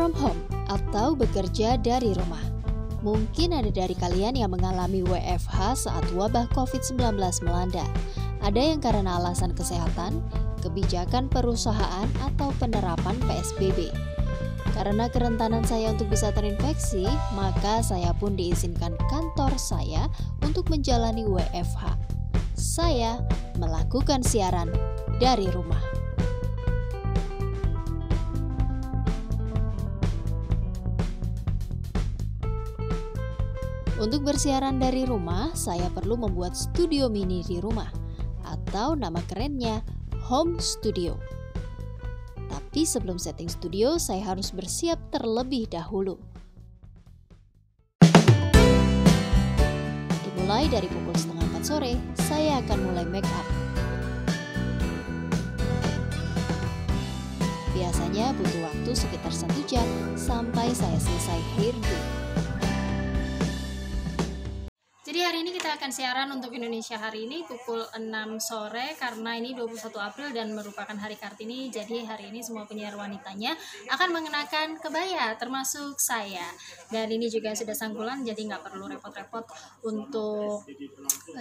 from home atau bekerja dari rumah. Mungkin ada dari kalian yang mengalami WFH saat wabah COVID-19 melanda. Ada yang karena alasan kesehatan, kebijakan perusahaan, atau penerapan PSBB. Karena kerentanan saya untuk bisa terinfeksi, maka saya pun diizinkan kantor saya untuk menjalani WFH. Saya melakukan siaran dari rumah. Untuk bersiaran dari rumah, saya perlu membuat studio mini di rumah, atau nama kerennya home studio. Tapi sebelum setting studio, saya harus bersiap terlebih dahulu. Dimulai dari pukul 3:30 sore, saya akan mulai make up. Biasanya butuh waktu sekitar 1 jam sampai saya selesai hairdo. Jadi hari ini kita akan siaran untuk Indonesia hari ini pukul 6 sore karena ini 21 April dan merupakan hari Kartini. Jadi hari ini semua penyiar wanitanya akan mengenakan kebaya termasuk saya. Dan ini juga sudah sanggulan jadi nggak perlu repot-repot untuk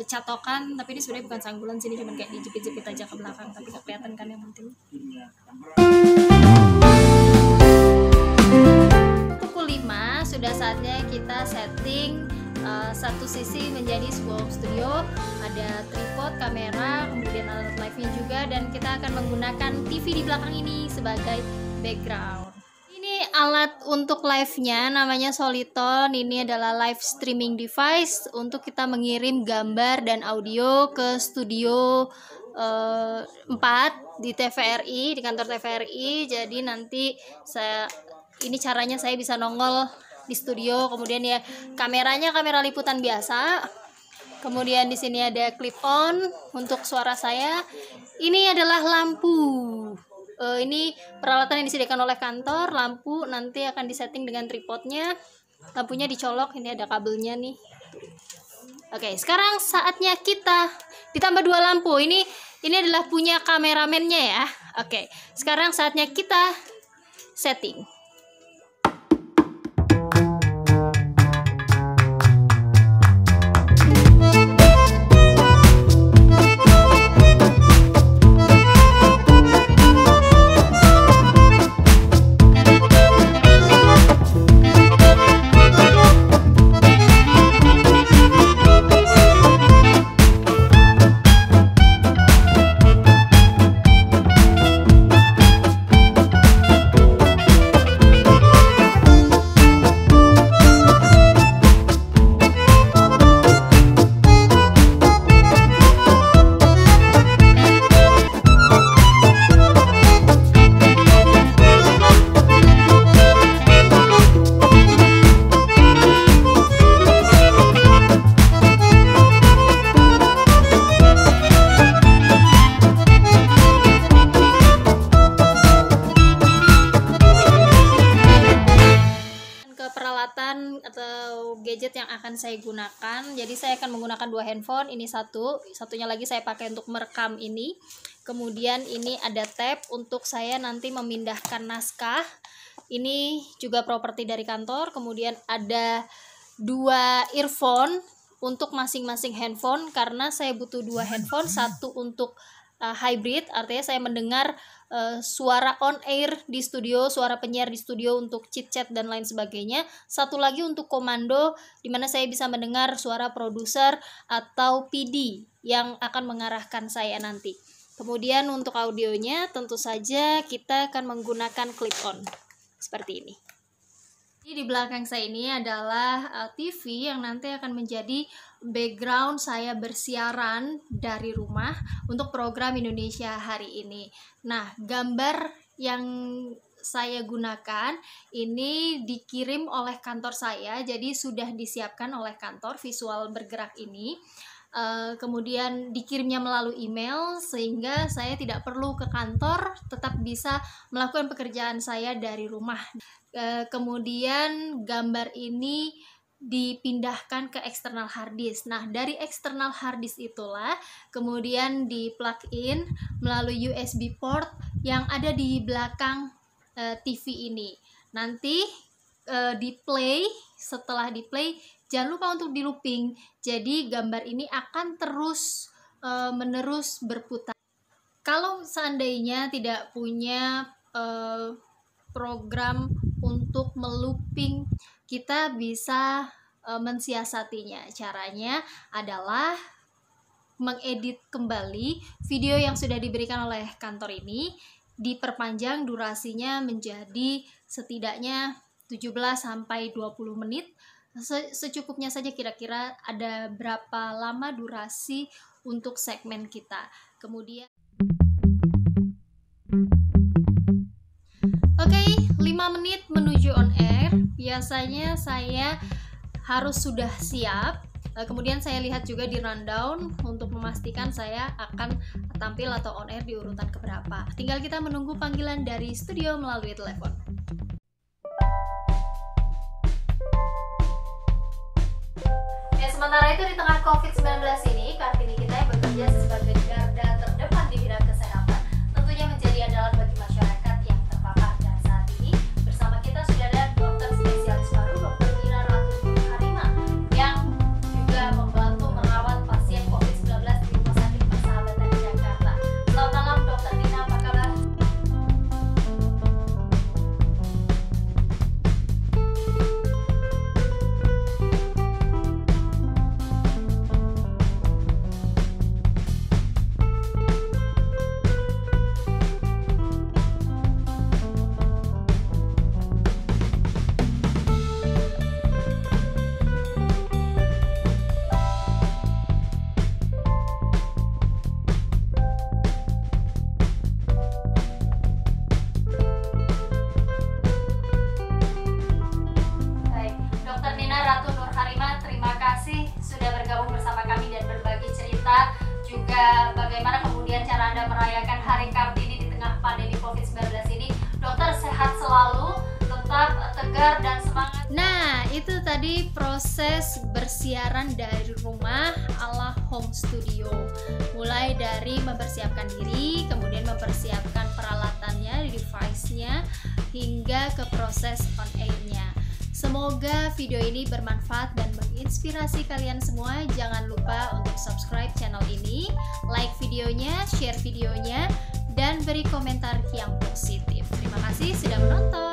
catokan. Tapi ini sebenarnya bukan sanggulan, sini cuma kayak dijepit-jepit aja ke belakang. Tapi nggak kelihatan kan yang penting. Pukul 5 sudah saatnya kita setting. Satu sisi menjadi sebuah home studio, ada tripod, kamera, kemudian alat live-nya juga, dan kita akan menggunakan TV di belakang ini sebagai background. Ini alat untuk live-nya namanya Soliton. Ini adalah live streaming device untuk kita mengirim gambar dan audio ke studio 4 di TVRI, di kantor TVRI. Jadi nanti ini caranya saya bisa nongol di studio, kemudian ya kameranya kamera liputan biasa. Kemudian di sini ada clip on untuk suara saya. Ini adalah lampu. Ini peralatan yang disediakan oleh kantor. Lampu nanti akan disetting dengan tripodnya. Lampunya dicolok, ini ada kabelnya nih. Oke, sekarang saatnya kita ditambah 2 lampu. Ini adalah punya kameramennya ya. Oke, sekarang saatnya kita setting. Atau gadget yang akan saya gunakan. Jadi saya akan menggunakan 2 handphone. Ini satunya lagi saya pakai untuk merekam ini. Kemudian ini ada tab untuk saya nanti memindahkan naskah. Ini juga properti dari kantor. Kemudian ada 2 earphone untuk masing-masing handphone karena saya butuh 2 handphone, satu untuk hybrid, artinya saya mendengar suara on air di studio, suara penyiar di studio untuk chit chat dan lain sebagainya. Satu lagi untuk komando, di mana saya bisa mendengar suara produser atau PD yang akan mengarahkan saya nanti. Kemudian untuk audionya tentu saja kita akan menggunakan clip on seperti ini. Di belakang saya ini adalah TV yang nanti akan menjadi background saya bersiaran dari rumah untuk program Indonesia hari ini. Nah, gambar yang saya gunakan ini dikirim oleh kantor saya, jadi sudah disiapkan oleh kantor visual bergerak ini. Kemudian dikirimnya melalui email sehingga saya tidak perlu ke kantor, tetap bisa melakukan pekerjaan saya dari rumah. Kemudian gambar ini dipindahkan ke eksternal hard disk. Nah, dari eksternal hard disk itulah kemudian di plug in melalui USB port yang ada di belakang TV ini. Nanti di play, setelah di play jangan lupa untuk di looping. Jadi gambar ini akan terus menerus berputar. Kalau seandainya tidak punya program untuk melooping, kita bisa mensiasatinya. Caranya adalah mengedit kembali video yang sudah diberikan oleh kantor ini, diperpanjang durasinya menjadi setidaknya 17-20 menit. Secukupnya saja, kira-kira ada berapa lama durasi untuk segmen kita. Kemudian oke, 5 menit menuju on air. Biasanya saya harus sudah siap. Kemudian saya lihat juga di rundown untuk memastikan saya akan tampil atau on air di urutan keberapa. Tinggal kita menunggu panggilan dari studio melalui telepon. Ya, sementara itu di tengah COVID-19 ini, Kartini kita yang bekerja sebagai garda terdepan di bidang kesehatan tentunya menjadi andalan bagi masyarakat yang terpapar. Dan saat ini bersama kita sudah ada dokter spesialis paru, Dr. Nina Ratu Nur Harimah, yang juga membantu merawat pasien COVID-19 di Rumah Sakit Persahabatan Jakarta. Selamat malam Dr. Nina, apa kabar? Juga bagaimana kemudian cara Anda merayakan Hari Kartini di tengah pandemi COVID-19 ini. Dokter, sehat selalu, tetap tegar dan semangat. Nah, itu tadi proses bersiaran dari rumah ala home studio. Mulai dari mempersiapkan diri, kemudian mempersiapkan peralatannya, device-nya, hingga ke proses on air-nya. Semoga video ini bermanfaat dan menginspirasi kalian semua. Jangan lupa untuk subscribe channel ini, like videonya, share videonya, dan beri komentar yang positif. Terima kasih sudah menonton.